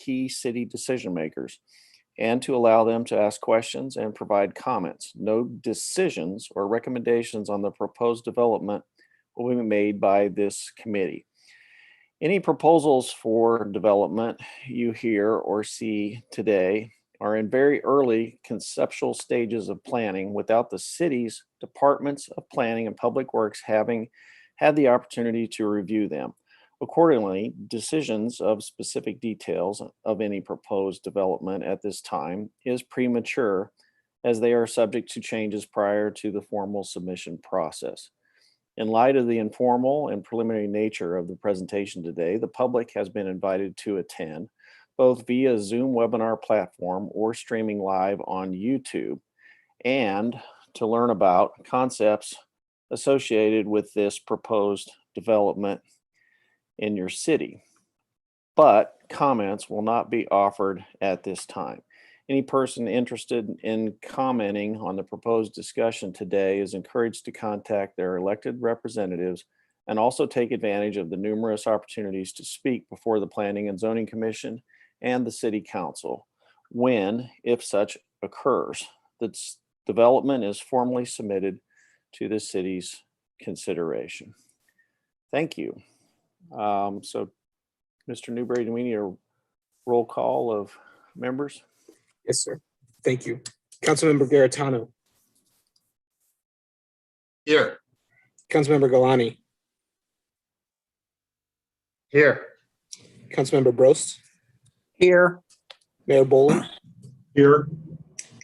key city decision makers and to allow them to ask questions and provide comments. No decisions or recommendations on the proposed development will be made by this committee. Any proposals for development you hear or see today are in very early conceptual stages of planning without the city's departments of planning and public works having had the opportunity to review them. Accordingly, decisions of specific details of any proposed development at this time is premature as they are subject to changes prior to the formal submission process. In light of the informal and preliminary nature of the presentation today, the public has been invited to attend both via Zoom webinar platform or streaming live on YouTube, and to learn about concepts associated with this proposed development in your city. But comments will not be offered at this time. Any person interested in commenting on the proposed discussion today is encouraged to contact their elected representatives and also take advantage of the numerous opportunities to speak before the Planning and Zoning Commission and the City Council when, if such occurs, the development is formally submitted to the city's consideration. Thank you. So, Mr. Newberry, do we need a roll call of members? Yes, sir. Thank you. Councilmember Garitano. Here. Councilmember Galani. Here. Councilmember Brost. Here. Mayor Boland. Here.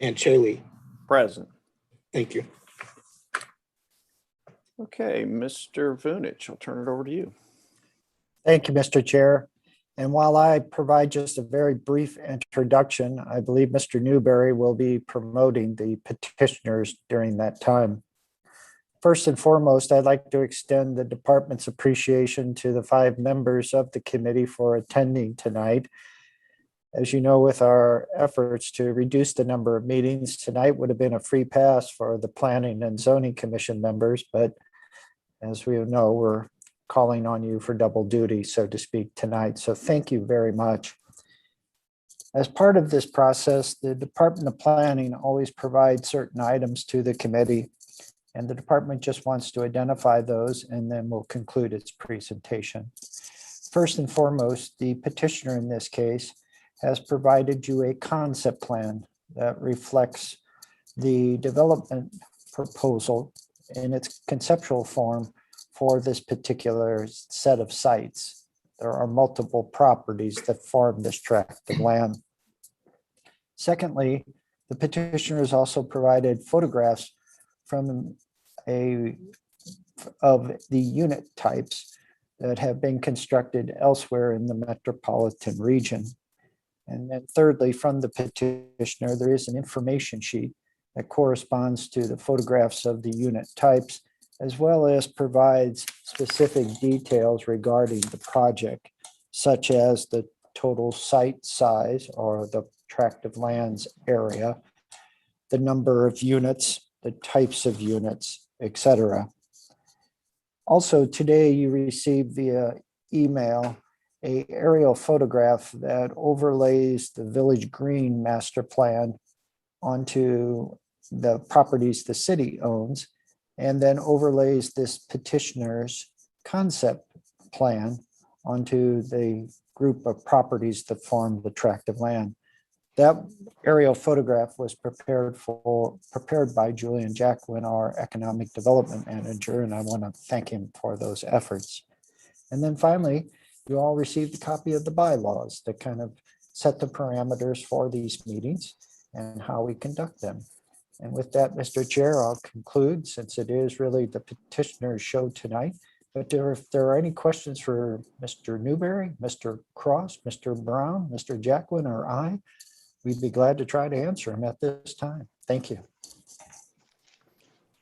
And Chaley. Present. Thank you. Okay, Mr. Vunich, I'll turn it over to you. Thank you, Mr. Chair. And while I provide just a very brief introduction, I believe Mr. Newberry will be promoting the petitioners during that time. First and foremost, I'd like to extend the department's appreciation to the 5 members of the committee for attending tonight. As you know, with our efforts to reduce the number of meetings, tonight would have been a free pass for the Planning and Zoning Commission members, but as we know, we're calling on you for double duty, so to speak, tonight. So thank you very much. As part of this process, the Department of Planning always provides certain items to the committee, and the department just wants to identify those, and then we'll conclude its presentation. First and foremost, the petitioner in this case has provided you a concept plan that reflects the development proposal in its conceptual form for this particular set of sites. There are multiple properties that form this tract of land. Secondly, the petitioner has also provided photographs from of the unit types that have been constructed elsewhere in the metropolitan region. And then thirdly, from the petitioner, there is an information sheet that corresponds to the photographs of the unit types, as well as provides specific details regarding the project, such as the total site size or the tract of lands area, the number of units, the types of units, etc. Also, today you received via email an aerial photograph that overlays the Village Green master plan onto the properties the city owns, and then overlays this petitioner's concept plan onto the group of properties that form the tract of land. That aerial photograph was prepared by Julian Jacquin, our economic development manager, and I want to thank him for those efforts. And then finally, you all received a copy of the bylaws that kind of set the parameters for these meetings and how we conduct them. And with that, Mr. Chair, I'll conclude, since it is really the petitioner's show tonight. But if there are any questions for Mr. Newberry, Mr. Cross, Mr. Brown, Mr. Jacquin, or I, we'd be glad to try to answer them at this time. Thank you.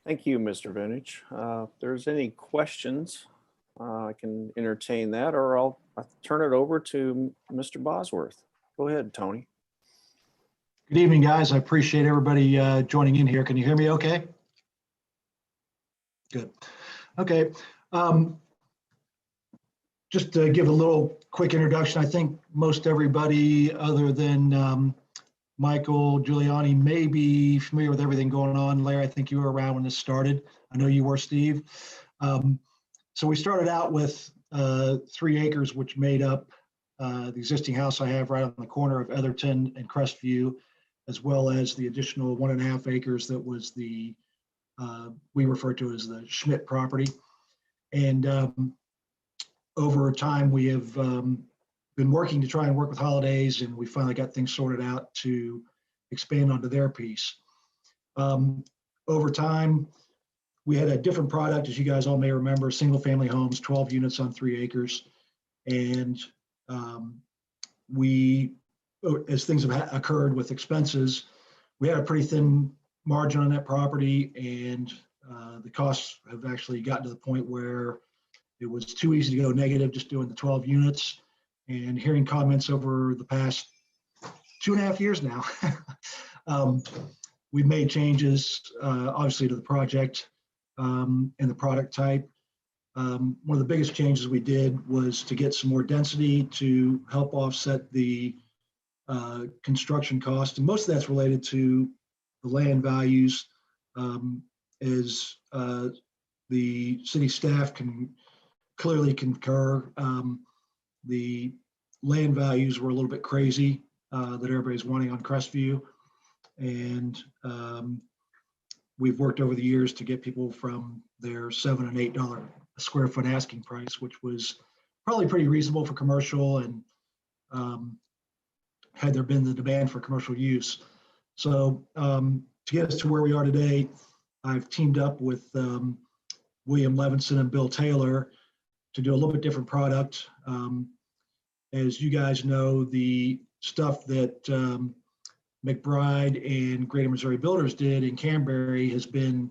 Thank you, Mr. Vunich. If there's any questions, I can entertain that, or I'll turn it over to Mr. Bosworth. Go ahead, Tony. Good evening, guys. I appreciate everybody joining in here. Can you hear me okay? Good. Okay. Just to give a little quick introduction. I think most everybody other than Michael Giuliani may be familiar with everything going on. Larry, I think you were around when this started. I know you were, Steve. So we started out with 3 acres, which made up the existing house I have right on the corner of Etherton and Crestview, as well as the additional 1.5 acres that was the, we refer to it as the Schmidt property. And over time, we have been working to try and work with Holidays, and we finally got things sorted out to expand onto their piece. Over time, we had a different product, as you guys all may remember, single family homes, 12 units on 3 acres. And we, as things have occurred with expenses, we had a pretty thin margin on that property, and the costs have actually gotten to the point where it was too easy to go negative just doing the 12 units. And hearing comments over the past 2.5 years now, we've made changes, obviously, to the project and the product type. One of the biggest changes we did was to get some more density to help offset the construction cost. And most of that's related to the land values, as the city staff can clearly concur. The land values were a little bit crazy that everybody's wanting on Crestview. And we've worked over the years to get people from their $7 and $8 a square foot asking price, which was probably pretty reasonable for commercial, and had there been the demand for commercial use. So to get us to where we are today, I've teamed up with William Levinson and Bill Taylor to do a little bit different product. As you guys know, the stuff that McBride and Greater Missouri Builders did in Canterbury has been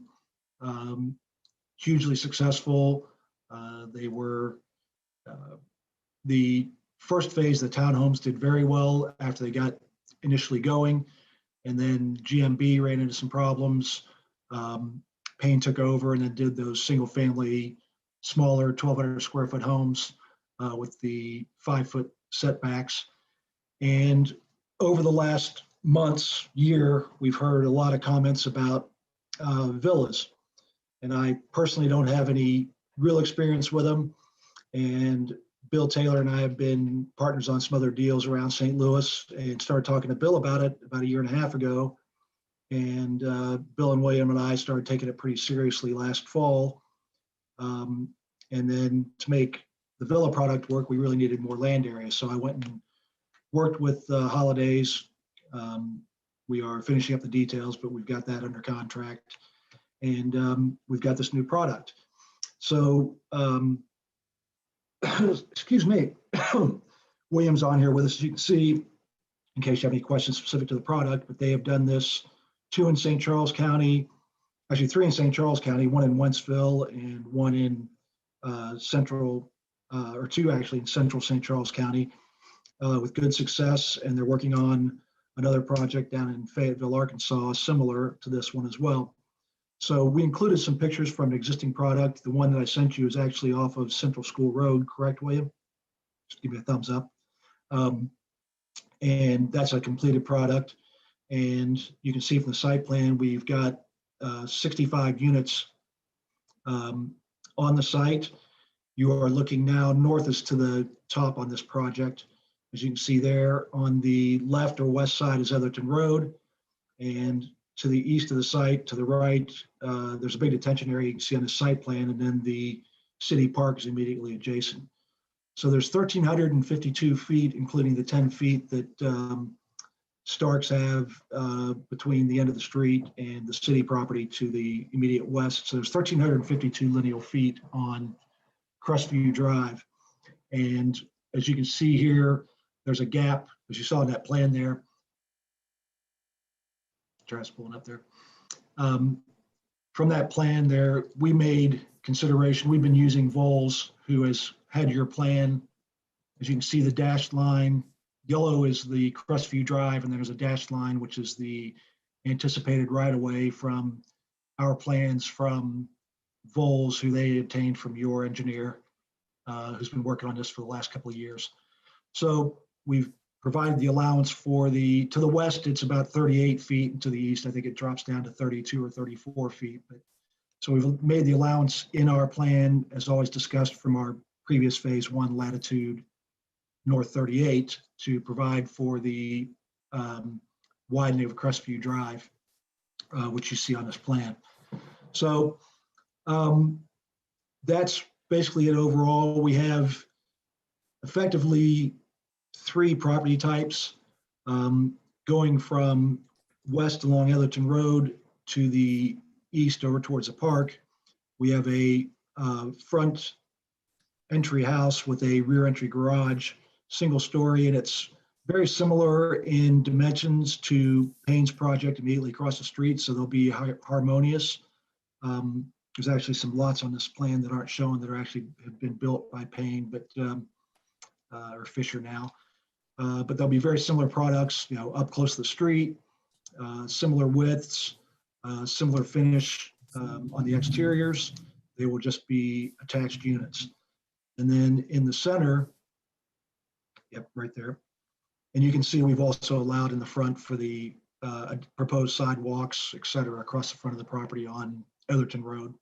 hugely successful. They were, the first phase, the townhomes did very well after they got initially going. And then GMB ran into some problems. Payne took over and then did those single family, smaller 1,200 square foot homes with the 5-foot setbacks. And over the last months, year, we've heard a lot of comments about villas. And I personally don't have any real experience with them. And Bill Taylor and I have been partners on some other deals around St. Louis, and started talking to Bill about it about 1.5 years ago. And Bill and William and I started taking it pretty seriously last fall. And then to make the villa product work, we really needed more land area. So I went and worked with Holidays. We are finishing up the details, but we've got that under contract. And we've got this new product. So, excuse me, William's on here with us, as you can see, in case you have any questions specific to the product, but they have done this 2 in St. Charles County, actually 3 in St. Charles County, 1 in Wentzville and 1 in central, or 2 actually in central St. Charles County with good success. And they're working on another project down in Fayetteville, Arkansas, similar to this one as well. So we included some pictures from an existing product. The one that I sent you is actually off of Central School Road, correct, William? Just give me a thumbs up. And that's a completed product. And you can see from the site plan, we've got 65 units on the site. You are looking now north is to the top on this project. As you can see there, on the left or west side is Etherton Road. And to the east of the site, to the right, there's a big detention area you can see on the site plan, and then the city park is immediately adjacent. So there's 1,352 feet, including the 10 feet that Starks have between the end of the street and the city property to the immediate west. So there's 1,352 lineal feet on Crestview Drive. And as you can see here, there's a gap, as you saw in that plan there. Try's pulling up there. From that plan there, we made consideration. We've been using Vols, who has had your plan. As you can see, the dashed line, yellow is the Crestview Drive, and there's a dashed line, which is the anticipated right-of-way from our plans from Vols, who they obtained from your engineer, who's been working on this for the last couple of years. So we've provided the allowance for to the west, it's about 38 feet, and to the east, I think it drops down to 32 or 34 feet. But so we've made the allowance in our plan, as always discussed from our previous phase one latitude north 38, to provide for the widening of Crestview Drive, which you see on this plan. So that's basically it overall. We have effectively 3 property types going from west along Etherton Road to the east over towards the park. We have a front entry house with a rear entry garage, single story, and it's very similar in dimensions to Payne's project immediately across the street, so they'll be harmonious. There's actually some lots on this plan that aren't shown that are actually have been built by Payne, but or Fisher now. But they'll be very similar products, you know, up close to the street, similar widths, similar finish on the exteriors. They will just be attached units. And then in the center, yep, right there. And you can see we've also allowed in the front for the proposed sidewalks, et cetera, across the front of the property on Etherton Road.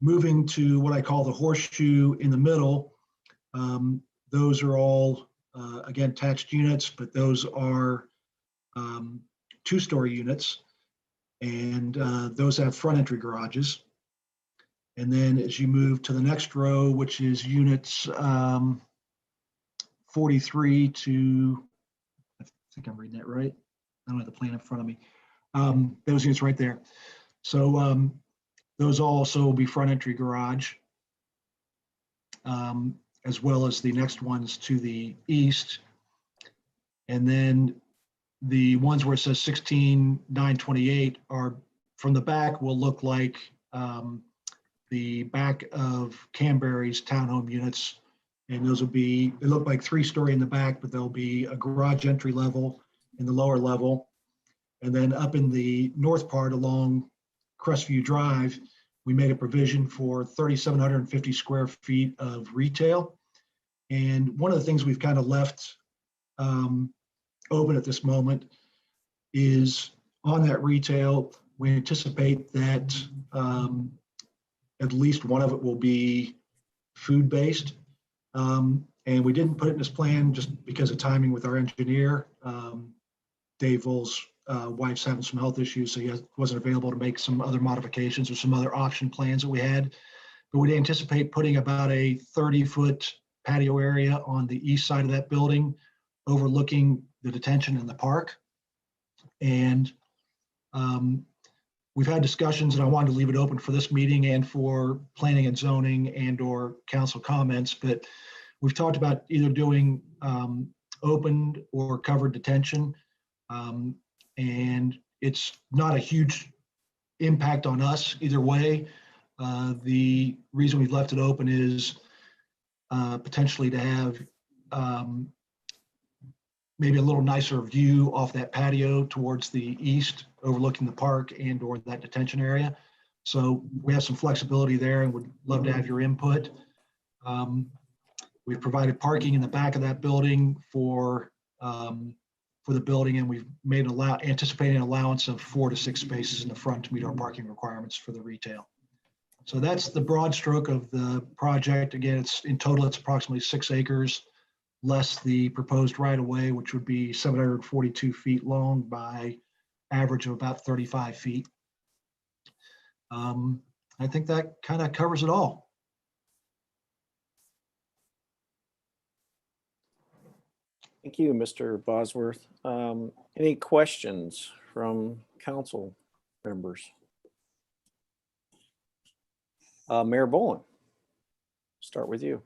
Moving to what I call the horseshoe in the middle, those are all, again, attached units, but those are 2-story units, and those have front entry garages. And then as you move to the next row, which is units 43 to, I think I'm reading that right. I don't have the plan in front of me. Those units right there. So those also will be front entry garage, as well as the next ones to the east. And then the ones where it says 16,928 are from the back will look like the back of Canberry's townhome units. And those will be, they look like 3-story in the back, but there'll be a garage entry level in the lower level. And then up in the north part along Crestview Drive, we made a provision for 3,750 square feet of retail. And one of the things we've kind of left open at this moment is on that retail, we anticipate that at least one of it will be food-based. And we didn't put it in this plan just because of timing with our engineer. Dave Voll's wife's having some health issues, so he wasn't available to make some other modifications or some other option plans that we had. But we anticipate putting about a 30-foot patio area on the east side of that building, overlooking the detention in the park. And we've had discussions, and I wanted to leave it open for this meeting and for planning and zoning and or council comments, but we've talked about either doing opened or covered detention. And it's not a huge impact on us either way. The reason we've left it open is potentially to have maybe a little nicer view off that patio towards the east, overlooking the park and or that detention area. So we have some flexibility there and would love to have your input. We've provided parking in the back of that building for the building, and we've made anticipating an allowance of 4 to 6 spaces in the front to meet our parking requirements for the retail. So that's the broad stroke of the project. Again, it's in total, it's approximately 6 acres, less the proposed right-of-way, which would be 742 feet long by average of about 35 feet. I think that kind of covers it all. Thank you, Mr. Bosworth. Any questions from council members? Mayor Boland, start with you.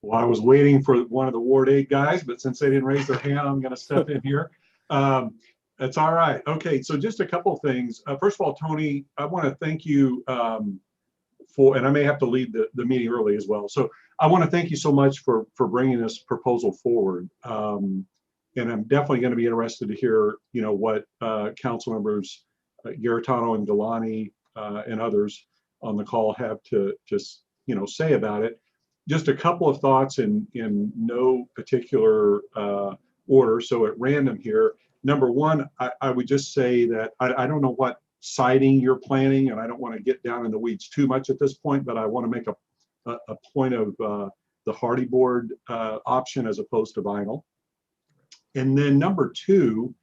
Well, I was waiting for one of the Ward 8 guys, but since they didn't raise their hand, I'm going to step in here. That's all right. Okay, so just a couple of things. First of all, Tony, I want to thank you for, and I may have to lead the meeting early as well. So I want to thank you so much for bringing this proposal forward. And I'm definitely going to be interested to hear, you know, what council members Garetano and Galani and others on the call have to just, you know, say about it. just a couple of thoughts in no particular order, so at random here. Number one, I would just say that I don't know what siding you're planning, and I don't want to get down in the weeds too much at this point, but I want to make a point of the hardy board option as opposed to vinyl. And then number two,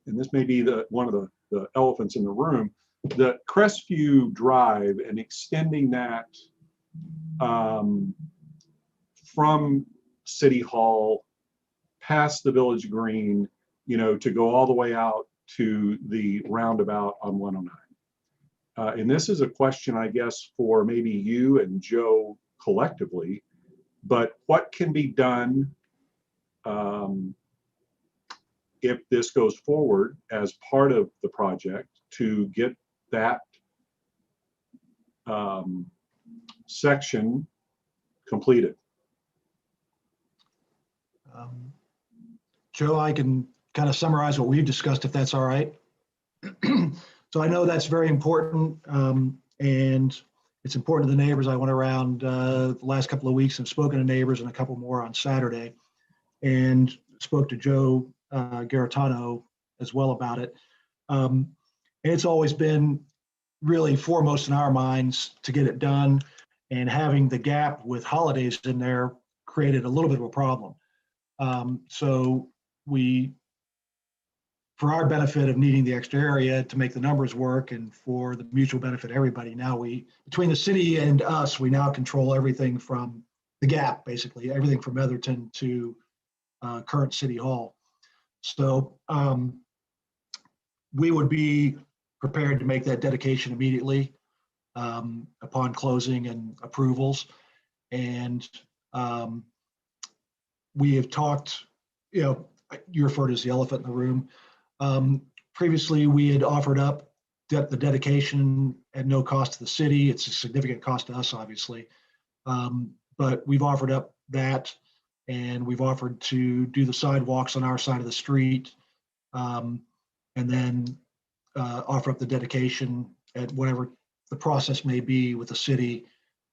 and this may be one of the elephants in the room, the Crestview Drive and extending that from City Hall past the Village Green, to go all the way out to the roundabout on 109. And this is a question, I guess, for maybe you and Joe collectively, but what can be done if this goes forward as part of the project to get that section completed? Joe, I can kind of summarize what we've discussed, if that's all right. So I know that's very important, and it's important to the neighbors. I went around the last couple of weeks and spoken to neighbors and a couple more on Saturday, and spoke to Joe Garitano as well about it. And it's always been really foremost in our minds to get it done, and having the gap with holidays in there created a little bit of a problem. So we, for our benefit of needing the extra area to make the numbers work and for the mutual benefit of everybody, now between the city and us, we now control everything from the gap, basically everything from Etherton to current City Hall. So we would be prepared to make that dedication immediately upon closing and approvals. And we have talked, you referred to as the elephant in the room. Previously, we had offered up the dedication at no cost to the city. It's a significant cost to us, obviously. But we've offered up that, and we've offered to do the sidewalks on our side of the street, and then offer up the dedication at whatever the process may be with the city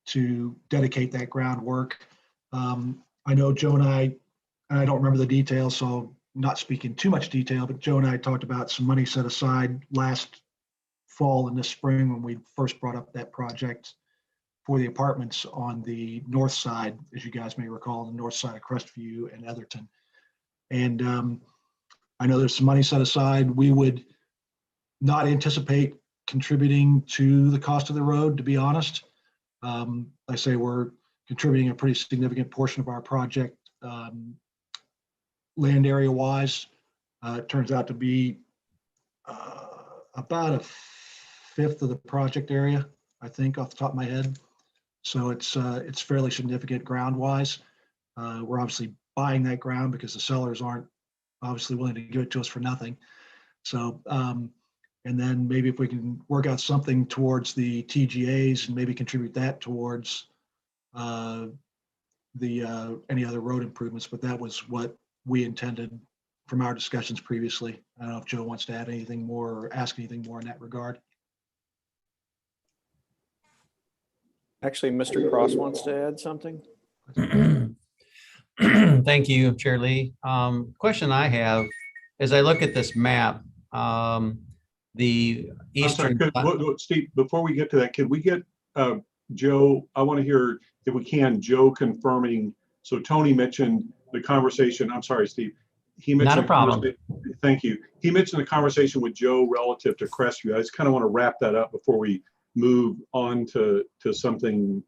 to dedicate that groundwork. I know Joe and I don't remember the details, so not speaking too much detail, but Joe and I talked about some money set aside last fall and this spring when we first brought up that project for the apartments on the north side, as you guys may recall, the north side of Crestview and Etherton. And I know there's some money set aside. We would not anticipate contributing to the cost of the road, to be honest. I say we're contributing a pretty significant portion of our project land area wise. It turns out to be about a fifth of the project area, I think, off the top of my head. So it's fairly significant ground wise. We're obviously buying that ground because the sellers aren't obviously willing to give it to us for nothing. So and then maybe if we can work out something towards the TGAs and maybe contribute that towards any other road improvements, but that was what we intended from our discussions previously. I don't know if Joe wants to add anything more or ask anything more in that regard. Actually, Mr. Cross wants to add something. Thank you, Chair Lee. Question I have, as I look at this map, the I'm sorry, eastern. Steve, before we get to that, can we get Joe, I want to hear, if we can, Joe confirming. So Tony mentioned the conversation. I'm sorry, Steve. He mentioned Not a problem. Thank you. He mentioned the conversation with Joe relative to Crestview. I just kind of want to wrap that up before we move on to something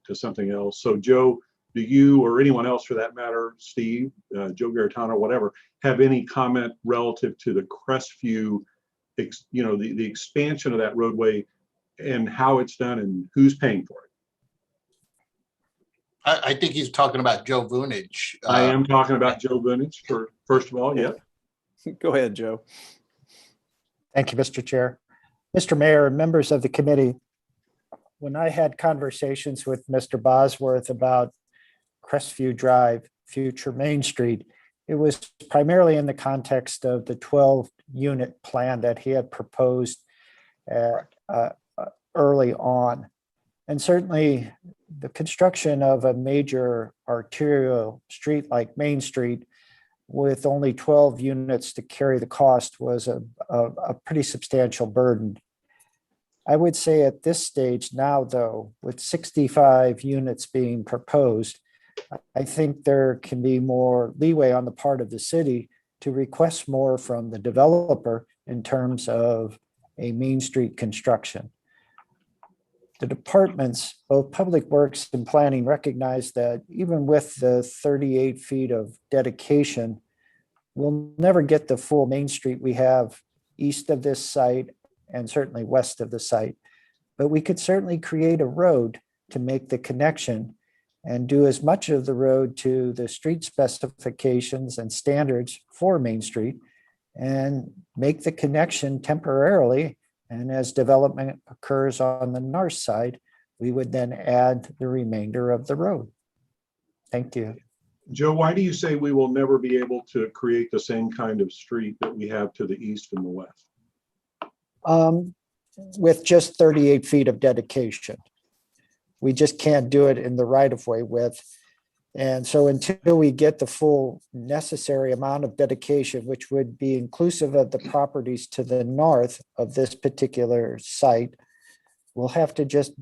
else. So Joe, do you or anyone else for that matter, Steve, Joe Garitano, whatever, have any comment relative to the Crestview, the expansion of that roadway and how it's done and who's paying for it? I think he's talking about Joe Vunich. I am talking about Joe Vunich first of all. Yeah. Go ahead, Joe. Thank you, Mr. Chair. Mr. Mayor and members of the committee, when I had conversations with Mr. Bosworth about Crestview Drive, future Main Street, it was primarily in the context of the 12-unit plan that he had proposed early on. And certainly the construction of a major arterial street like Main Street with only 12 units to carry the cost was a pretty substantial burden. I would say at this stage now, though, with 65 units being proposed, I think there can be more leeway on the part of the city to request more from the developer in terms of a Main Street construction. The departments, both Public Works and Planning, recognize that even with the 38 feet of dedication, we'll never get the full Main Street we have east of this site and certainly west of the site. But we could certainly create a road to make the connection and do as much of the road to the street specifications and standards for Main Street and make the connection temporarily. And as development occurs on the north side, we would then add the remainder of the road. Thank you. Joe, why do you say we will never be able to create the same kind of street that we have to the east and the west? With just 38 feet of dedication. We just can't do it in the right of way width. And so until we get the full necessary amount of dedication, which would be inclusive of the properties to the north of this particular site, we'll have to just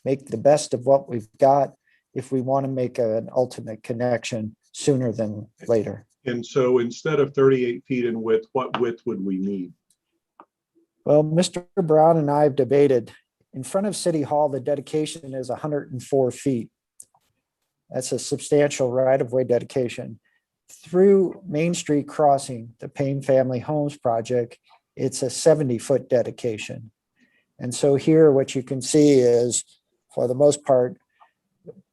make the best of what we've got if we want to make an ultimate connection sooner than later. And so instead of 38 feet in width, what width would we need? Well, Mr. Brown and I have debated. In front of City Hall, the dedication is 104 feet. That's a substantial right-of-way dedication. Through Main Street Crossing, the Payne Family Homes project, it's a 70-foot dedication. And so here, what you can see is, for the most part,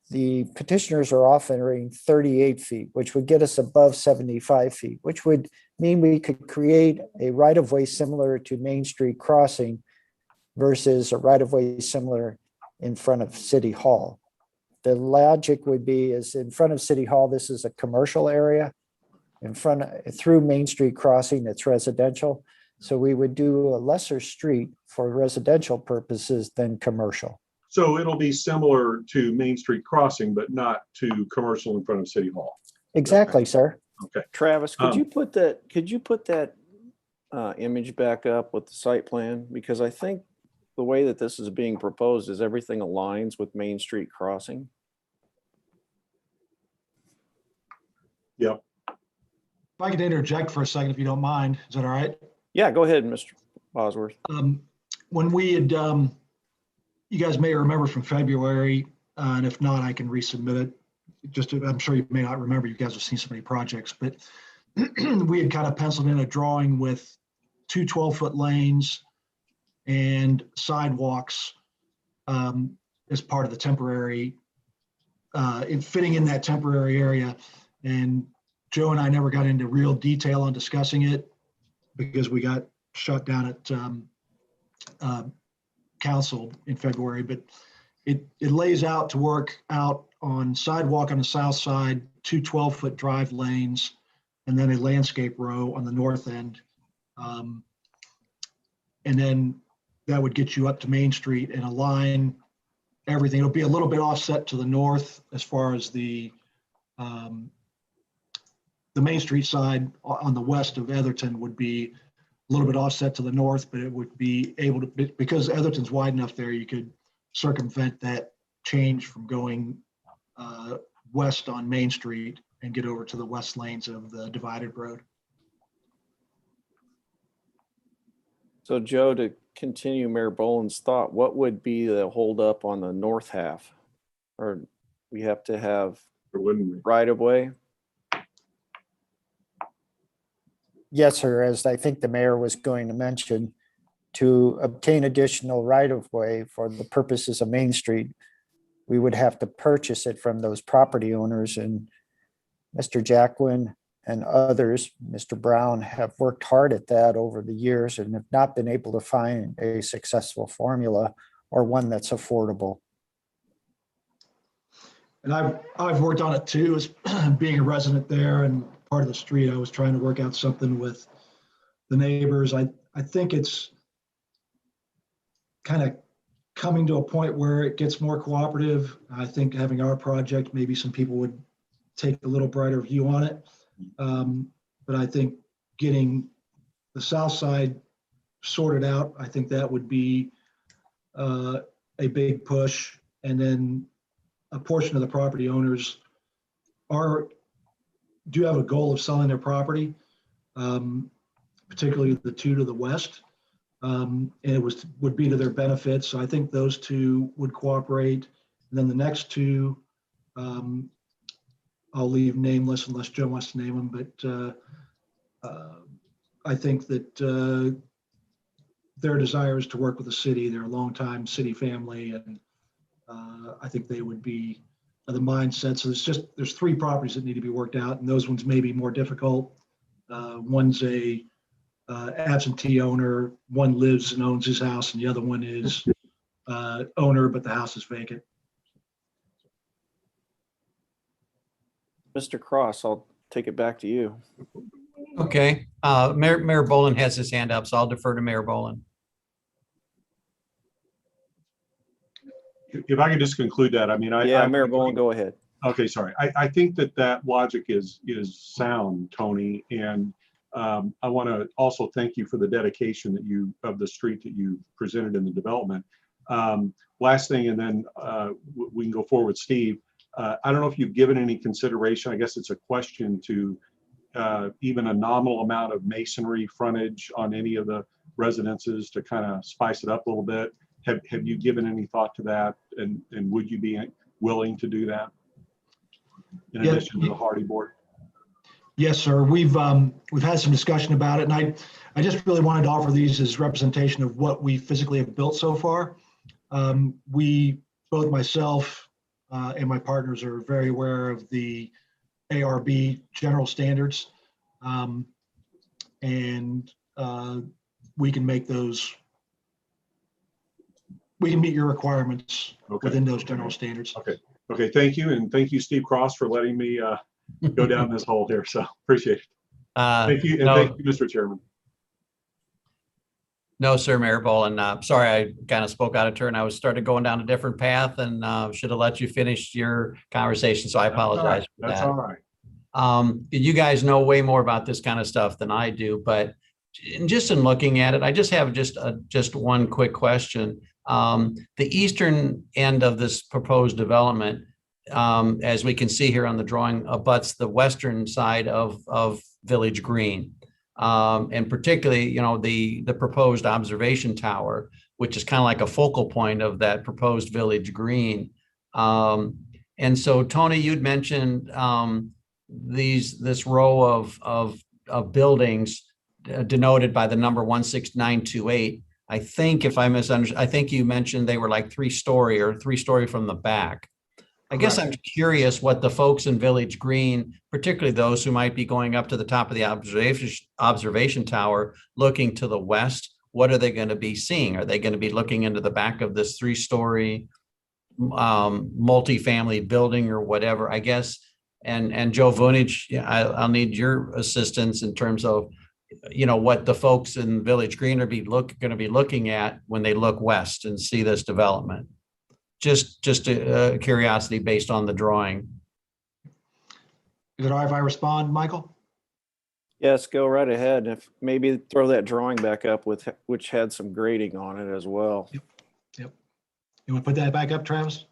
the petitioners are offering 38 feet, which would get us above 75 feet, which would mean we could create a right-of-way similar to Main Street Crossing versus a right-of-way similar in front of City Hall. The logic would be is in front of City Hall, this is a commercial area. Through Main Street Crossing, it's residential. So we would do a lesser street for residential purposes than commercial. So it'll be similar to Main Street Crossing, but not to commercial in front of City Hall. Exactly, sir. Okay. Travis, could you put that image back up with the site plan? Because I think the way that this is being proposed is everything aligns with Main Street Crossing. Yep. If I could interject for a second, if you don't mind, is that all right? Yeah, go ahead, Mr. Bosworth. When we had, you guys may remember from February, and if not, I can resubmit it. I'm sure you may not remember, you guys have seen so many projects, but we had kind of penciled in a drawing with two 12-foot lanes and sidewalks as part of the temporary, fitting in that temporary area. And Joe and I never got into real detail on discussing it because we got shut down at council in February, but it lays out to work out on sidewalk on the south side, two 12-foot drive lanes, and then a landscape row on the north end. And then that would get you up to Main Street and align everything. It'll be a little bit offset to the north as far as the Main Street side on the west of Etherton would be a little bit offset to the north, but it would be able to, because Etherton's wide enough there, you could circumvent that change from going west on Main Street and get over to the west lanes of the divided road. So Joe, to continue Mayor Boland's thought, what would be the holdup on the north half? Or we have to have Or wouldn't we? right of way? Yes, sir. As I think the mayor was going to mention, to obtain additional right of way for the purposes of Main Street, we would have to purchase it from those property owners, and Mr. Jacquin and others, Mr. Brown, have worked hard at that over the years and have not been able to find a successful formula or one that's affordable. And I've worked on it too, as being a resident there and part of the street. I was trying to work out something with the neighbors. I think it's kind of coming to a point where it gets more cooperative. I think having our project, maybe some people would take a little brighter view on it. But I think getting the south side sorted out, I think that would be a big push. And then a portion of the property owners do have a goal of selling their property, particularly the two to the west. And it would be to their benefit. So I think those two would cooperate. And then the next two, I'll leave nameless unless Joe wants to name them, but I think that their desire is to work with the city. They're a longtime city family, and I think they would be the mindset. So there's three properties that need to be worked out, and those ones may be more difficult. One's a absentee owner, one lives and owns his house, and the other one is owner, but the house is vacant. Mr. Cross, I'll take it back to you. Okay, Mayor Boland has his hand up, so I'll defer to Mayor Boland. If I could just conclude that, I mean, Yeah, Mayor Boland, go ahead. Okay, sorry. I think that logic is sound, Tony, and I want to also thank you for the dedication of the street that you presented in the development. Last thing, and then we can go forward with Steve. I don't know if you've given any consideration. I guess it's a question to even a nominal amount of masonry frontage on any of the residences to kind of spice it up a little bit. Have you given any thought to that, and would you be willing to do that in addition to the Hardy board? Yes, sir. We've had some discussion about it, and I just really wanted to offer these as representation of what we physically have built so far. Both myself and my partners are very aware of the ARB general standards, and we can make those. We can meet your requirements within those general standards. Okay. Thank you, and thank you, Steve Cross, for letting me go down this hole here. So appreciate it. Thank you, and thank you, Mr. Chairman. No, sir, Mayor Boland. Sorry, I kind of spoke out of turn. I was started going down a different path and should have let you finish your conversation. So I apologize for that. That's all right. You guys know way more about this kind of stuff than I do, but just in looking at it, I just have just one quick question. The eastern end of this proposed development, as we can see here on the drawing, abuts the western side of Village Green. And particularly, the proposed observation tower, which is kind of like a focal point of that proposed Village Green. And so, Tony, you'd mentioned this row of buildings denoted by the number 16928. I think if I misunderstood, I think you mentioned they were like three-story from the back. I guess I'm curious what the folks in Village Green, particularly those who might be going up to the top of the observation tower, looking to the west, what are they going to be seeing? Are they going to be looking into the back of this three-story multifamily building or whatever? I guess, and Joe Vunich, I'll need your assistance in terms of, what the folks in Village Green are going to be looking at when they look west and see this development. Just a curiosity based on the drawing. Is it all right if I respond, Michael? Yes, go right ahead. If maybe throw that drawing back up which had some grading on it as well. Yep. You want to put that back up, Travis?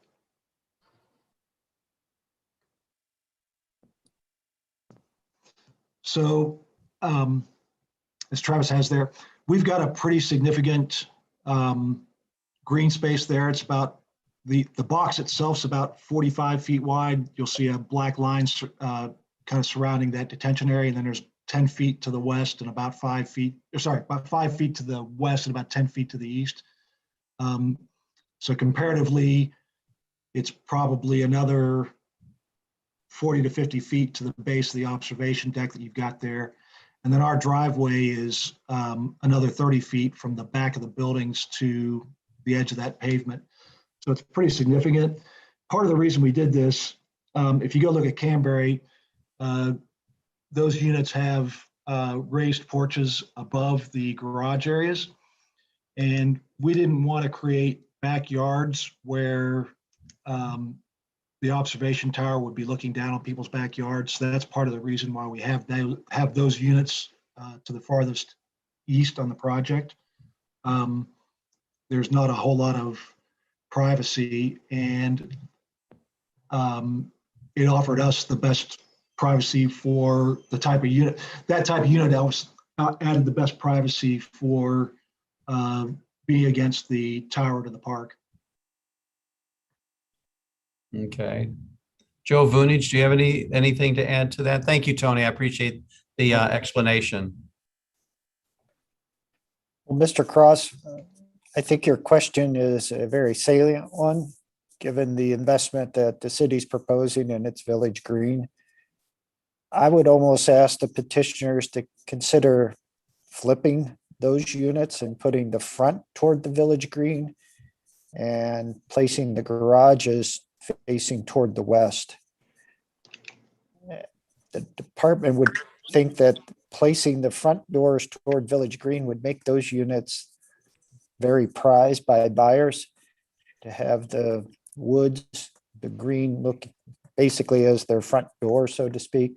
So, as Travis has there, we've got a pretty significant green space there. It's about the box itself is about 45 feet wide. You'll see a black line kind of surrounding that detention area. And then there's 10 feet to the west and about 5 feet to the west and about 10 feet to the east. So comparatively, it's probably another 40 to 50 feet to the base of the observation deck that you've got there. And then our driveway is another 30 feet from the back of the buildings to the edge of that pavement. So it's pretty significant. Part of the reason we did this, if you go look at Canberry, those units have raised porches above the garage areas. And we didn't want to create backyards where the observation tower would be looking down on people's backyards. So that's part of the reason why we have those units to the farthest east on the project. There's not a whole lot of privacy, and it offered us the best privacy for the type of unit. That type of unit that was added the best privacy for being against the tower to the park. Okay. Joe Vunich, do you have anything to add to that? Thank you, Tony. I appreciate the explanation. Well, Mr. Cross, I think your question is a very salient one, given the investment that the city's proposing in its village green. I would almost ask the petitioners to consider flipping those units and putting the front toward the village green and placing the garages facing toward the west. The department would think that placing the front doors toward Village Green would make those units very prized by buyers, to have the woods, the green look basically as their front door, so to speak.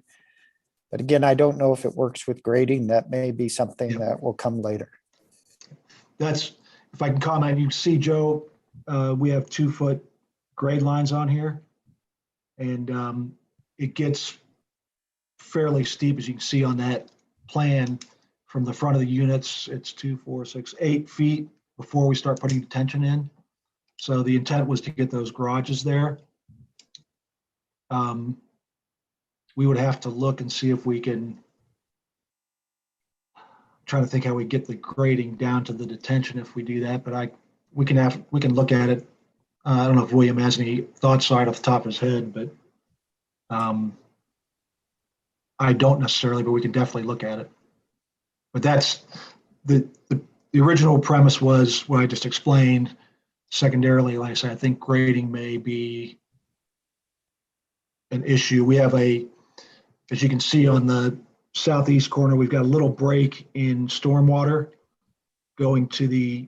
But again, I don't know if it works with grading. That may be something that will come later. That's, if I can comment, you can see, Joe, we have 2-foot grade lines on here. And it gets fairly steep, as you can see on that plan. From the front of the units, it's 2, 4, 6, 8 feet before we start putting detention in. So the intent was to get those garages there. We would have to look and see if we can, try to think how we get the grading down to the detention if we do that, but we can look at it. I don't know if William has any thoughts right off the top of his head, but I don't necessarily, but we can definitely look at it. But that's the original premise was what I just explained. Secondarily, like I said, I think grading may be an issue. We have as you can see on the southeast corner, we've got a little break in stormwater going to the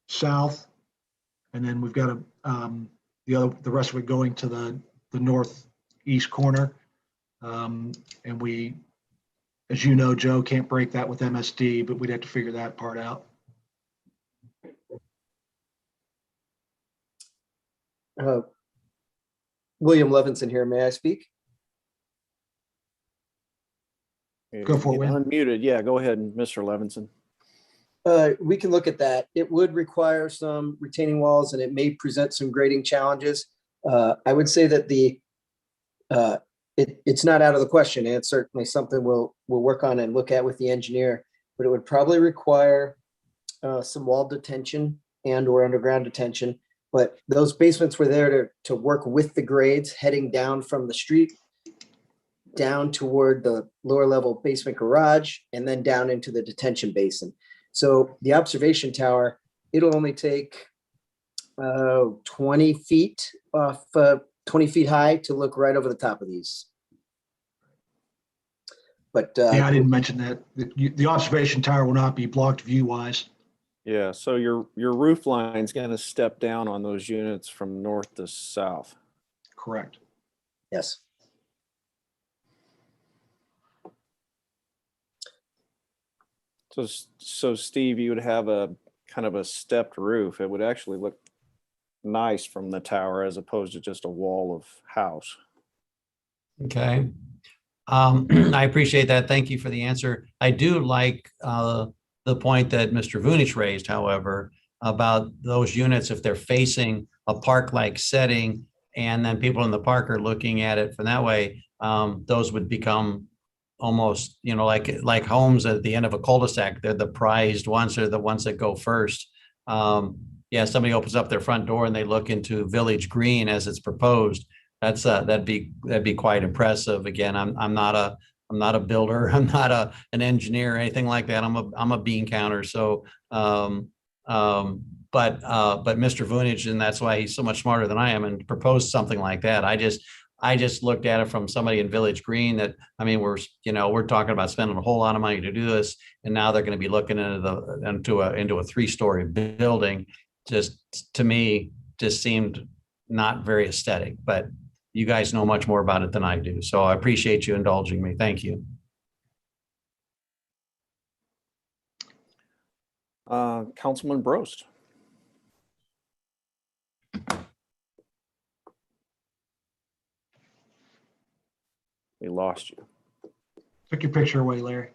south. And then we've got the rest of it going to the northeast corner. And we, as you know, Joe, can't break that with MSD, but we'd have to figure that part out. William Levinson here. May I speak? Go for it, You're Wayne. unmuted. Yeah, go ahead, Mr. Levinson. We can look at that. It would require some retaining walls and it may present some grading challenges. I would say that it's not out of the question. And it's certainly something we'll work on and look at with the engineer, but it would probably require some wall detention and or underground detention. But those basements were there to work with the grades heading down from the street down toward the lower level basement garage and then down into the detention basin. So the observation tower, it'll only take 20 feet off, 20 feet high to look right over the top of these. But Yeah, I didn't mention that. The observation tower will not be blocked view wise. Yeah, so your roof line's going to step down on those units from north to south. Correct. yes, So Steve, you would have a kind of a stepped roof. It would actually look nice from the tower as opposed to just a wall of house. Okay. I appreciate that. Thank you for the answer. I do like the point that Mr. Vunich raised, however, about those units, if they're facing a park-like setting and then people in the park are looking at it from that way, those would become almost, like homes at the end of a cul-de-sac. They're the prized ones. They're the ones that go first. Yeah, somebody opens up their front door and they look into Village Green as it's proposed. That'd be quite impressive. Again, I'm not a builder. I'm not an engineer or anything like that. I'm a bean counter. So, but Mr. Vunich, and that's why he's so much smarter than I am, and proposed something like that. I just looked at it from somebody in Village Green that, I mean, we're talking about spending a whole lot of money to do this, and now they're going to be looking into a 3-story building just to me, just seemed not very aesthetic, but you guys know much more about it than I do. So I appreciate you indulging me. Thank you. Councilman Brost. We lost you. Took your picture away, Larry.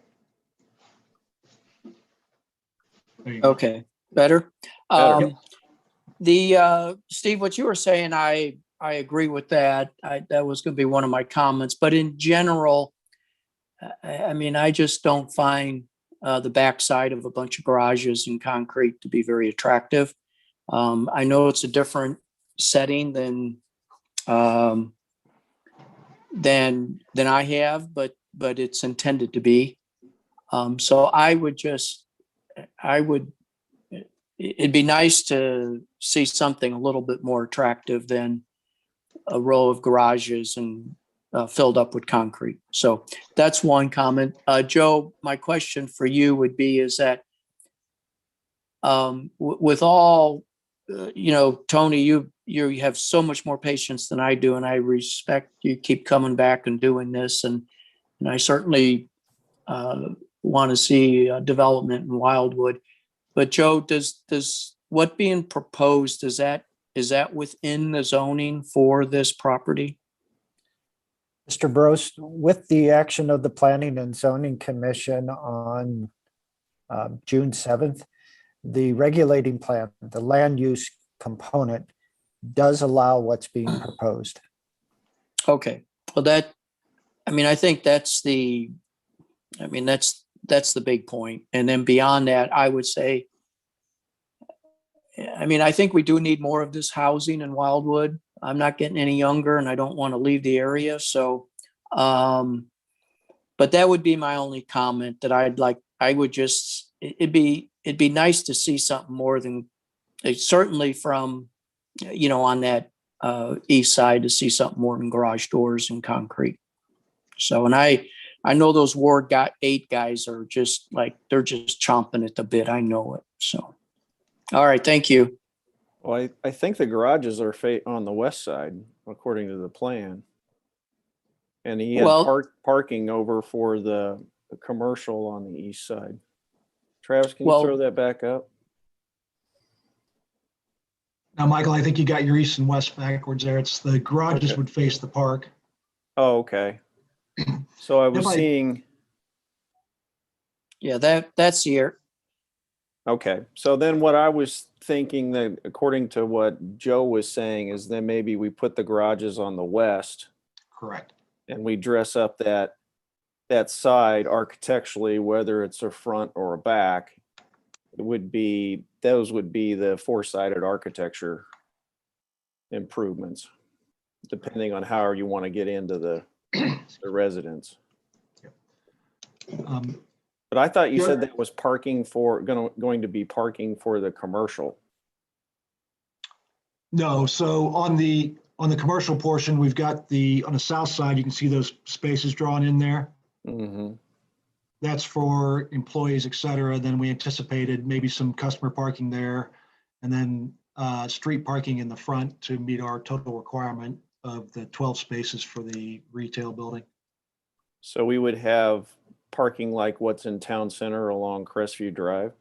There you go. Okay, better. Better. Steve, what you were saying, I agree with that. That was going to be one of my comments, but in general, I mean, I just don't find the backside of a bunch of garages and concrete to be very attractive. I know it's a different setting than I have, but it's intended to be. So it'd be nice to see something a little bit more attractive than a row of garages and filled up with concrete. So that's one comment. Joe, my question for you would be is that with all, Tony, you have so much more patience than I do, and I respect you keep coming back and doing this. And I certainly want to see development in Wildwood. But Joe, does what being proposed, is that within the zoning for this property? Mr. Brost, with the action of the Planning and Zoning Commission on June 7th, the regulating plan, the land use component, does allow what's being proposed. Okay, well I think that's the big point. And then beyond that, I would say, I think we do need more of this housing in Wildwood. I'm not getting any younger and I don't want to leave the area. So, but that would be my only comment that it'd be nice to see something more than certainly from, on that east side, to see something more than garage doors and concrete. So, and I know those Ward 8 guys are just they're just chomping at the bit. I know it. So, all right. Thank you. Well, I think the garages are on the west side, according to the plan. And he had parking over for the commercial on the east side. Travis, can you throw that back up? Now, Michael, I think you got your east and west backwards there. It's the garages would face the park. Oh, okay. So I was seeing. Yeah, that's here. Okay, so then what I was thinking that according to what Joe was saying is then maybe we put the garages on the west Correct. and we dress up that side architecturally, whether it's a front or a back. Those would be the four-sided architecture improvements, depending on how you want to get into the residence. But I thought you said that was parking for going to be parking for the commercial. No, so on the commercial portion, we've got on the south side, you can see those spaces drawn in there. Mm-hmm. That's for employees, et cetera. Then we anticipated maybe some customer parking there, and then street parking in the front to meet our total requirement of the 12 spaces for the retail building. So we would have parking like what's in Town Center along Crestview Drive?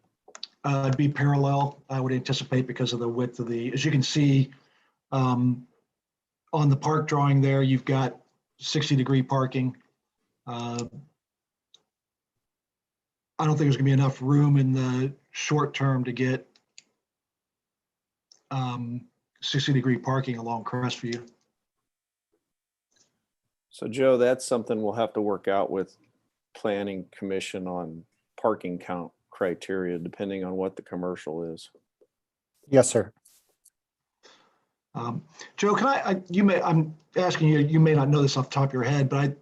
It'd be parallel, I would anticipate, because of the width of as you can see, on the park drawing there, you've got 60-degree parking. I don't think there's gonna be enough room in the short term to get 60-degree parking along Crestview. So Joe, that's something we'll have to work out with Planning Commission on parking count criteria, depending on what the commercial is. Yes, sir. Joe, I'm asking you, you may not know this off the top of your head, but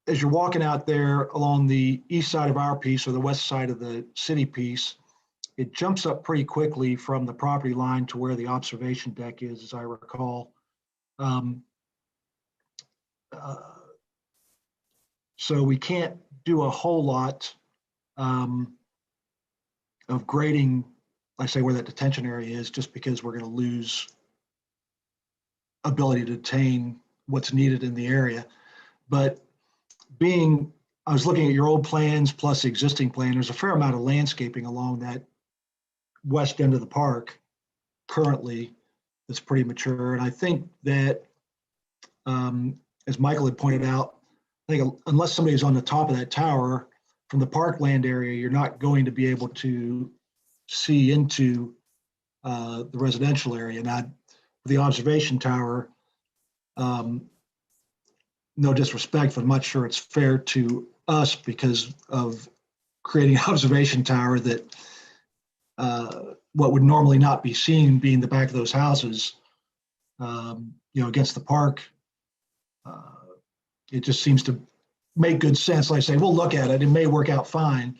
as you're walking out there along the east side of our piece or the west side of the city piece, it jumps up pretty quickly from the property line to where the observation deck is, as I recall. So we can't do a whole lot of grading I say where that detention area is, just because we're going to lose ability to detain what's needed in the area. But I was looking at your old plans plus the existing plan, there's a fair amount of landscaping along that west end of the park currently that's pretty mature. And I think that, as Michael had pointed out, I think unless somebody's on the top of that tower from the parkland area, you're not going to be able to see into the residential area. Now, the observation tower, no disrespect, but I'm not sure it's fair to us because of creating an observation tower that what would normally not be seen being the back of those houses, against the park. It just seems to make good sense. Like I say, we'll look at it. It may work out fine,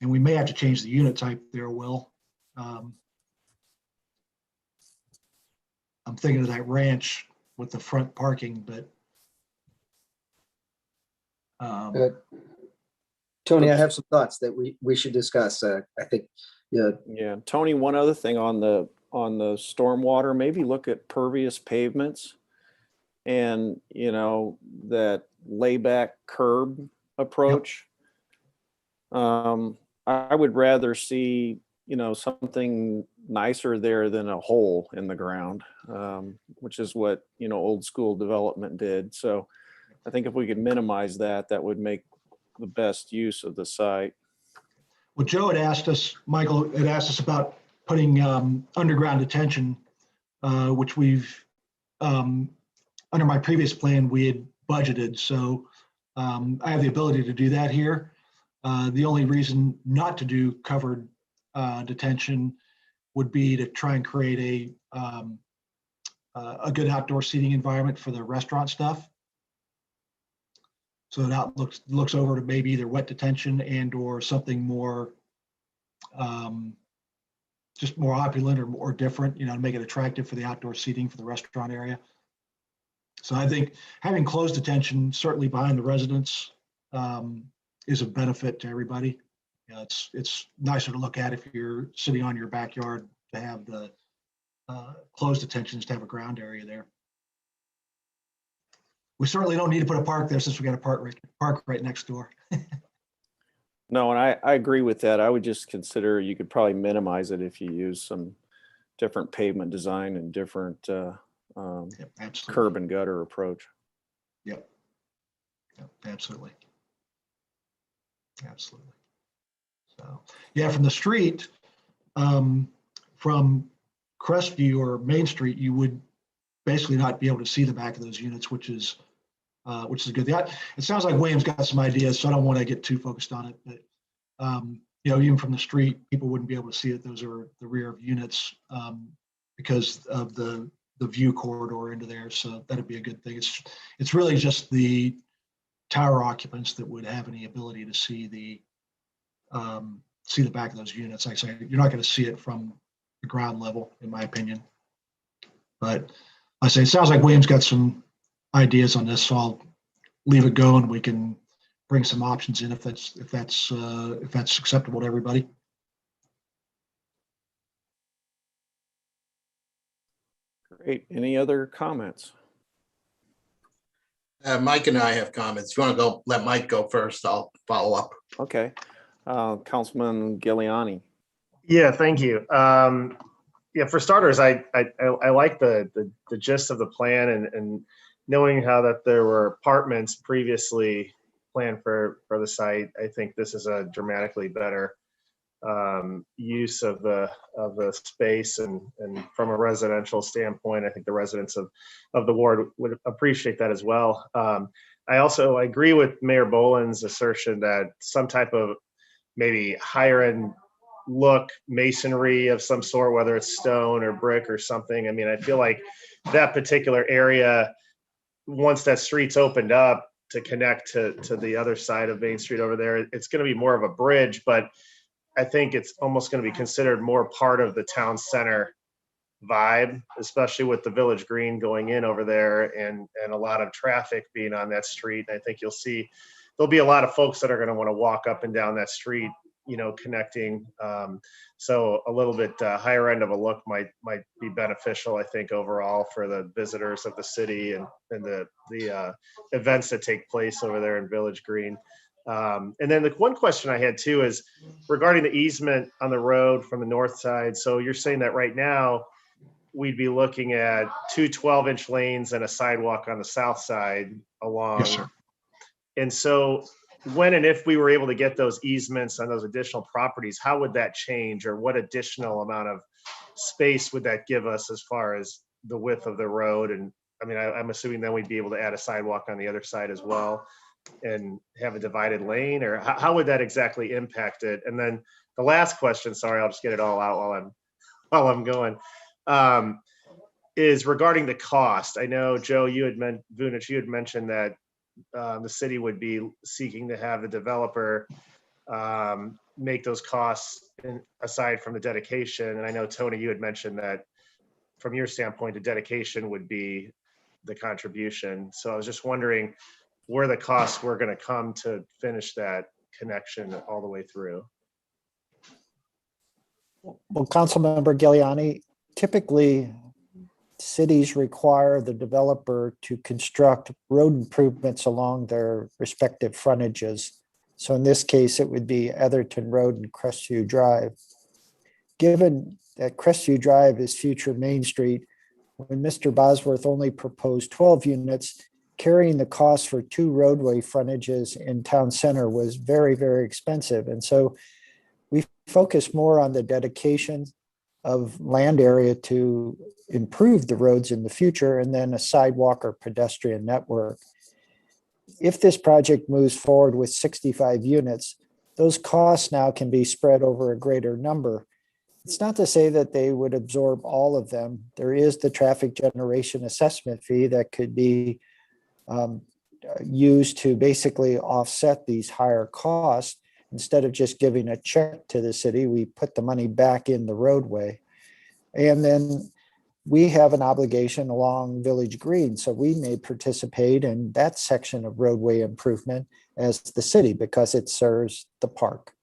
and we may have to change the unit type there, Will. I'm thinking of that ranch with the front parking, but Good. Tony, I have some thoughts that we should discuss. I think, yeah, Yeah, Tony, one other thing on the stormwater, maybe look at pervious pavements and, that layback curb approach. I would rather see, something nicer there than a hole in the ground, which is what, old school development did. So I think if we could minimize that, that would make the best use of the site. well, Joe had asked us, Michael had asked us about putting underground detention, which we've, under my previous plan, we had budgeted. So I have the ability to do that here. The only reason not to do covered detention would be to try and create a good outdoor seating environment for the restaurant stuff. So that looks over to maybe either wet detention and or something more, just more opulent or different, to make it attractive for the outdoor seating for the restaurant area. So I think having closed detention certainly behind the residents is a benefit to everybody. It's nicer to look at if you're sitting on your backyard to have the closed detentions, to have a ground area there. We certainly don't need to put a park there since we got a park right next door. No, and I agree with that. I would just consider you could probably minimize it if you use some different pavement design and different Yep, absolutely. curb and gutter approach. Yep, absolutely. Absolutely. So, yeah, from the street, from Crestview or Main Street, you would basically not be able to see the back of those units, which is good. It sounds like William's got some ideas, so I don't want to get too focused on it, but even from the street, people wouldn't be able to see it. Those are the rear of units because of the view corridor into there. So that'd be a good thing. It's really just the tower occupants that would have any ability to see the back of those units. Like I say, you're not going to see it from the ground level, in my opinion. But I say it sounds like William's got some ideas on this, so I'll leave it go and we can bring some options in if that's acceptable to everybody. Great. Any other comments? Mike and I have comments. If you want to go, let Mike go first. I'll follow up. Okay. Councilman Giuliani. Yeah, thank you. For starters, I like the gist of the plan and knowing how that there were apartments previously planned for the site. I think this is a dramatically better use of the space, and from a residential standpoint, I think the residents of the ward would appreciate that as well. I agree with Mayor Boland's assertion that some type of maybe higher end look masonry of some sort, whether it's stone or brick or something. I mean, I feel like that particular area, once that street's opened up to connect to the other side of Main Street over there, it's going to be more of a bridge, but I think it's almost going to be considered more part of the town center vibe, especially with the Village Green going in over there and a lot of traffic being on that street. I think you'll see there'll be a lot of folks that are going to want to walk up and down that street connecting. So a little bit higher end of a look might be beneficial, I think, overall for the visitors of the city and the events that take place over there in Village Green. And then the one question I had too is regarding the easement on the road from the north side. So you're saying that right now we'd be looking at two 12-inch lanes and a sidewalk on the south side along. Yes, sir. And so when and if we were able to get those easements on those additional properties, how would that change, or what additional amount of space would that give us as far as the width of the road? And I mean, I'm assuming then we'd be able to add a sidewalk on the other side as well and have a divided lane, or how would that exactly impact it? And then the last question, sorry, I'll just get it all out while I'm going, is regarding the cost. I know, Joe, Vunich, you had mentioned that the city would be seeking to have the developer make those costs aside from the dedication. And I know, Tony, you had mentioned that from your standpoint, the dedication would be the contribution. So I was just wondering where the costs were going to come to finish that connection all the way through. Well, Councilmember Giuliani, typically cities require the developer to construct road improvements along their respective frontages. So in this case, it would be Etherton Road and Crestview Drive. Given that Crestview Drive is future Main Street, when Mr. Bosworth only proposed 12 units, carrying the cost for 2 roadway frontages in town center was very, very expensive. And so we focus more on the dedication of land area to improve the roads in the future, and then a sidewalk or pedestrian network. If this project moves forward with 65 units, those costs now can be spread over a greater number. It's not to say that they would absorb all of them. There is the traffic generation assessment fee that could be used to basically offset these higher costs. Instead of just giving a check to the city, we put the money back in the roadway. And then we have an obligation along Village Green, so we may participate in that section of roadway improvement as the city because it serves the park.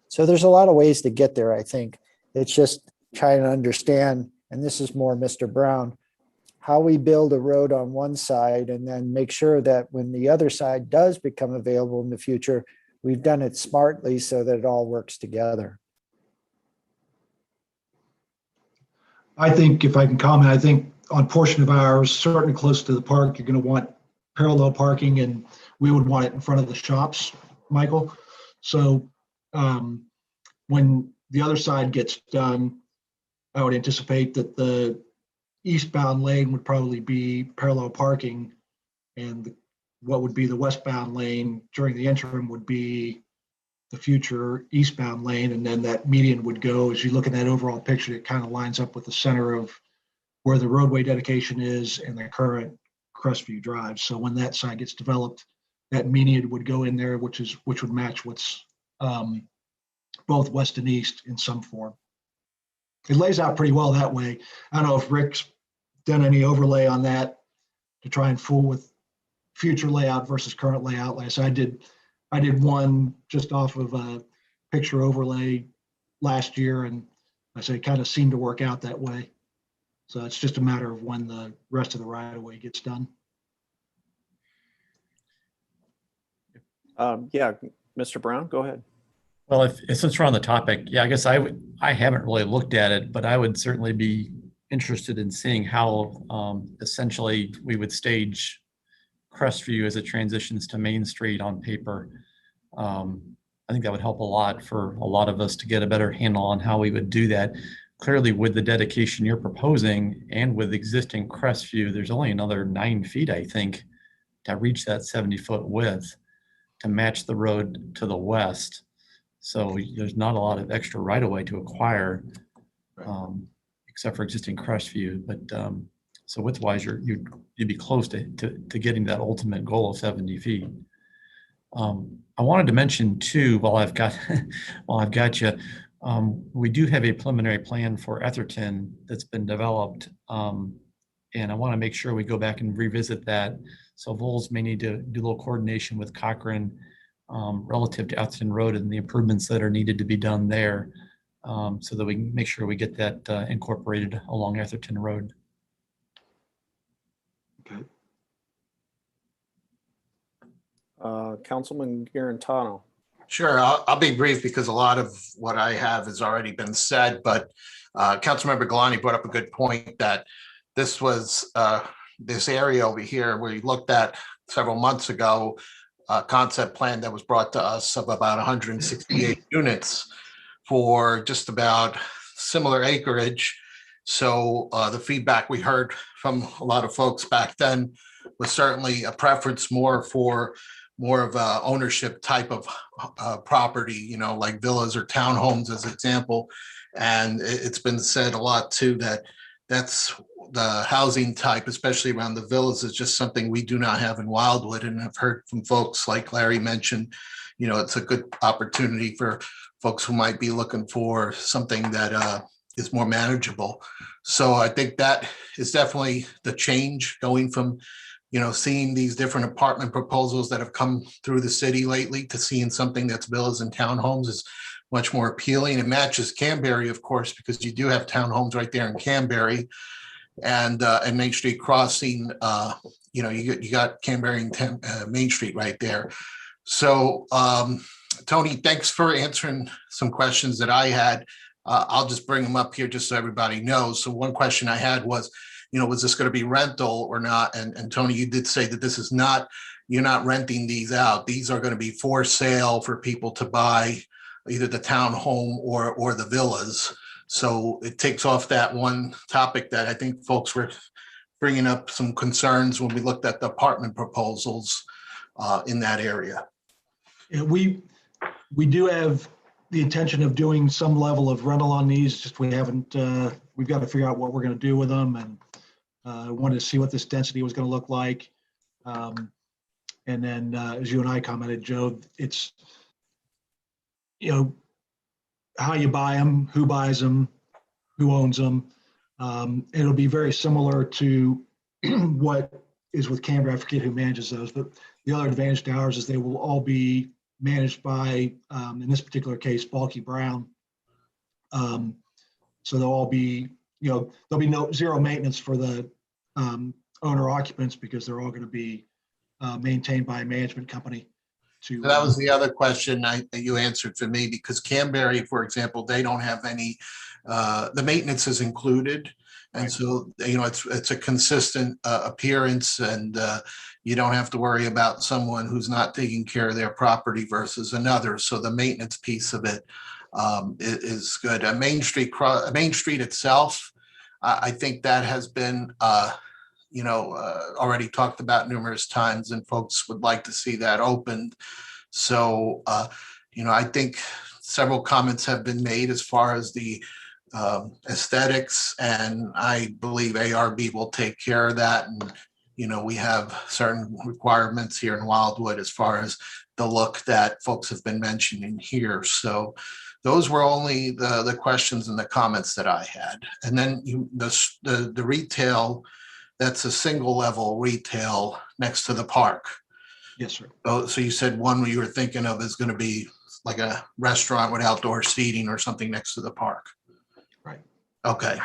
So there's a lot of ways to get there, I think. It's just trying to understand, and this is more Mr. Brown, how we build a road on one side and then make sure that when the other side does become available in the future, we've done it smartly so that it all works together. I think if I can comment, I think on portion of ours, certainly close to the park, you're going to want parallel parking, and we would want it in front of the shops, Michael. So when the other side gets done, I would anticipate that the eastbound lane would probably be parallel parking, and what would be the westbound lane during the interim would be the future eastbound lane, and then that median would go, as you look at that overall picture, it kind of lines up with the center of where the roadway dedication is and the current Crestview Drive. So when that side gets developed, that median would go in there, which would match what's both west and east in some form. It lays out pretty well that way. I don't know if Rick's done any overlay on that to try and fool with future layout versus current layout. Like I said, I did one just off of a picture overlay last year, and I say it kind of seemed to work out that way. So it's just a matter of when the rest of the right of way gets done. Yeah, Mr. Brown, go ahead. Well, since we're on the topic, yeah, I guess I haven't really looked at it, but I would certainly be interested in seeing how essentially we would stage Crestview as it transitions to Main Street on paper. I think that would help a lot for a lot of us to get a better handle on how we would do that. Clearly, with the dedication you're proposing and with existing Crestview, there's only another 9 feet, I think, to reach that 70-foot width to match the road to the west. So there's not a lot of extra right of way to acquire, except for existing Crestview. But so width-wise, you'd be close to getting that ultimate goal of 70 feet. I wanted to mention too, while I've got you, we do have a preliminary plan for Etherton that's been developed, and I want to make sure we go back and revisit that. So Vols may need to do a little coordination with Cochrane relative to Atherton Road and the improvements that are needed to be done there, so that we can make sure we get that incorporated along Atherton Road. Okay. Councilman Garantano. Sure, I'll be brief because a lot of what I have has already been said, but Councilmember Galani brought up a good point that this was this area over here where you looked at several months ago, a concept plan that was brought to us of about 168 units for just about similar acreage. So the feedback we heard from a lot of folks back then was certainly a preference more of a ownership type of property, you know, like villas or townhomes as example. And it's been said a lot too that that's the housing type, especially around the villas, is just something we do not have in Wildwood. And I've heard from folks like Larry mentioned, you know, it's a good opportunity for folks who might be looking for something that is more manageable. So I think that is definitely the change going from, you know, seeing these different apartment proposals that have come through the city lately to seeing something that's villas and townhomes is much more appealing. It matches Canberry, of course, because you do have townhomes right there in Canberry, and Main Street Crossing. You know, you got Canberry and Main Street right there. So, Tony, thanks for answering some questions that I had. I'll just bring them up here just so everybody knows. So one question I had was, you know, was this going to be rental or not? And Tony, you did say that this is not, you're not renting these out. These are going to be for sale for people to buy either the townhome or the villas. So it takes off that one topic that I think folks were bringing up some concerns when we looked at the apartment proposals in that area. Yeah, we do have the intention of doing some level of rental on these, just we haven't, we've got to figure out what we're going to do with them, and wanted to see what this density was going to look like. And then as you and I commented, Joe, it's, you know, how you buy them, who buys them, who owns them. It'll be very similar to what is with Canberra. I forget who manages those, but the other advantage to ours is they will all be managed by, in this particular case, Balky Brown. So they'll all be, you know, there'll be zero maintenance for the owner occupants because they're all going to be maintained by a management company. So that was the other question that you answered for me, because Canberry, for example, they don't have any, the maintenance is included. And Right. so, you know, it's a consistent appearance, and you don't have to worry about someone who's not taking care of their property versus another. So the maintenance piece of it is good. Main Street itself, I think that has been, you know, already talked about numerous times, and folks would like to see that opened. So, you know, I think several comments have been made as far as the aesthetics, and I believe ARB will take care of that. And, you know, we have certain requirements here in Wildwood as far as the look that folks have been mentioning here. So those were only the questions and the comments that I had. And then the retail, that's a single level retail next to the park. Yes, sir. So you said one you were thinking of is going to be like a restaurant with outdoor seating or something next to the park. Right. Okay.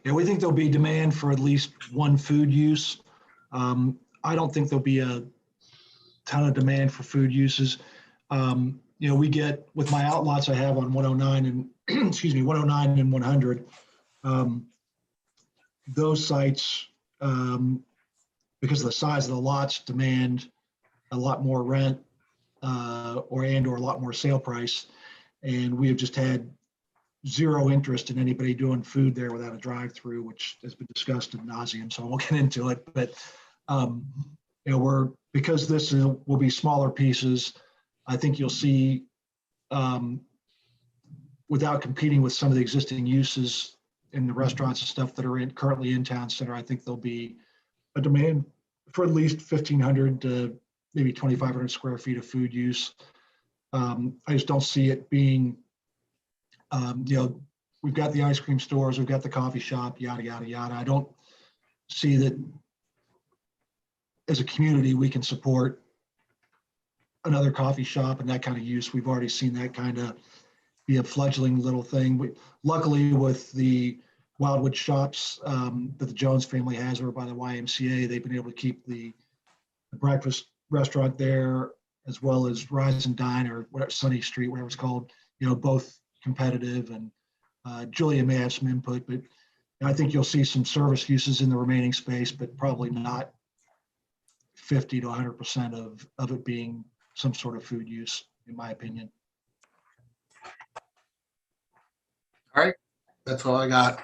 Yeah, we think there'll be demand for at least one food use. I don't think there'll be a ton of demand for food uses. You know, we get, with my outlots I have on 109 and, excuse me, 109 and 100, those sites, because of the size of the lots, demand a lot more rent or a lot more sale price. And we have just had zero interest in anybody doing food there without a drive-through, which has been discussed ad nauseum, so I won't get into it. But you know, because this will be smaller pieces, I think you'll see, without competing with some of the existing uses in the restaurants and stuff that are currently in town center, I think there'll be a demand for at least 1,500 to maybe 2,500 square feet of food use. I just don't see it being, you know, we've got the ice cream stores, we've got the coffee shop, yada, yada, yada. I don't see that as a community we can support another coffee shop and that kind of use. We've already seen that kind of be a fledgling little thing. Luckily with the Wildwood shops that the Jones family has over by the YMCA, they've been able to keep the breakfast restaurant there as well as Rise and Dine or whatever, Sunny Street, whatever it's called, both competitive. And Julia may have some input, but I think you'll see some service uses in the remaining space, but probably not 50 to 100% of it being some sort of food use, in my opinion. All right, that's all I got.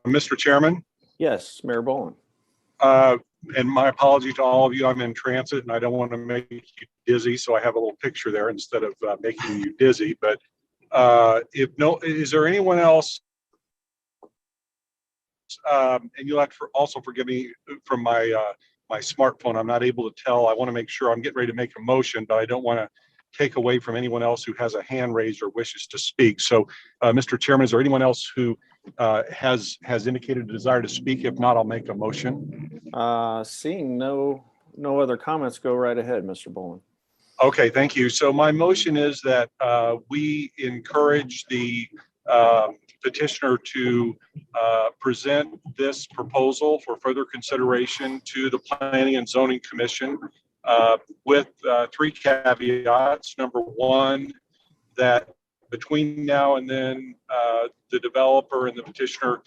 Mr. Chairman, Yes, Mayor Boland. and my apology to all of you. I'm in transit and I don't want to make you dizzy, so I have a little picture there instead of making you dizzy. But is there anyone else? And you'll have to also forgive me from my smartphone. I'm not able to tell. I want to make sure I'm getting ready to make a motion, but I don't want to take away from anyone else who has a hand raised or wishes to speak. So, Mr. Chairman, is there anyone else who has indicated a desire to speak? If not, I'll make a motion. Seeing no other comments, go right ahead, Mr. Boland. Okay, thank you. So my motion is that we encourage the petitioner to present this proposal for further consideration to the Planning and Zoning Commission with three caveats. Number one, that between now and then, the developer and the petitioner,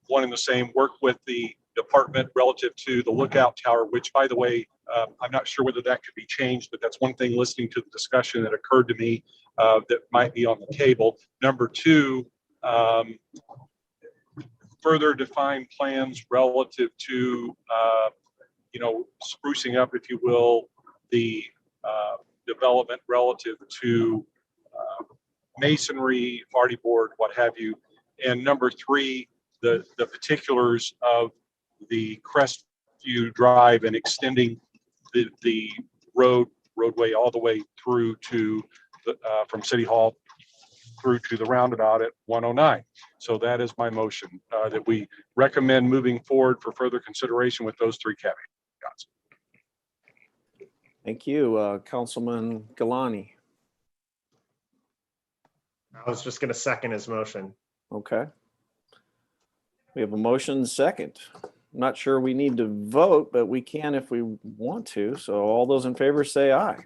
one and the same, work with the department relative to the lookout tower, which, by the way, I'm not sure whether that could be changed, but that's one thing listening to the discussion that occurred to me that might be on the table. Number two, further define plans relative to, sprucing up, if you will, the development relative to masonry, party board, what have you. And number three, the particulars of the Crestview Drive and extending the roadway all the way through to from City Hall through to the roundabout at 109. So that is my motion, that we recommend moving forward for further consideration with those three caveats. Thank you, Councilman Galani. I was just going to second his motion. Okay. We have a motion second. I'm not sure we need to vote, but we can if we want to. So all those in favor say aye.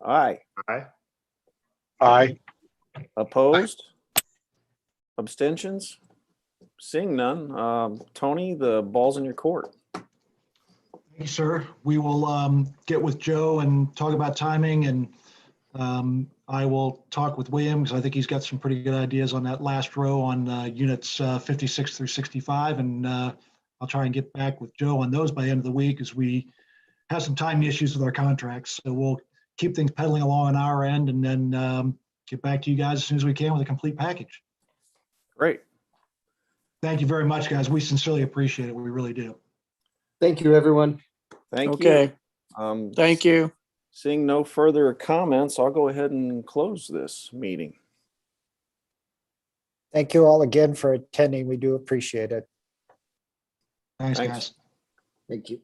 Aye. Aye. Aye. Opposed? Abstentions? Seeing none. Tony, the ball's in your court. Thank you, sir. We will get with Joe and talk about timing, and I will talk with William because I think he's got some pretty good ideas on that last row on units 56 through 65. And I'll try and get back with Joe on those by the end of the week as we have some timing issues with our contracts. So we'll keep things pedaling along on our end and then get back to you guys as soon as we can with a complete package. Great. Thank you very much, guys. We sincerely appreciate it. We really do. Thank you, everyone. Thank you. Okay, Um, thank you. Seeing no further comments, I'll go ahead and close this meeting. Thank you all again for attending. We do appreciate it. Thanks, Thanks. guys. Thank you.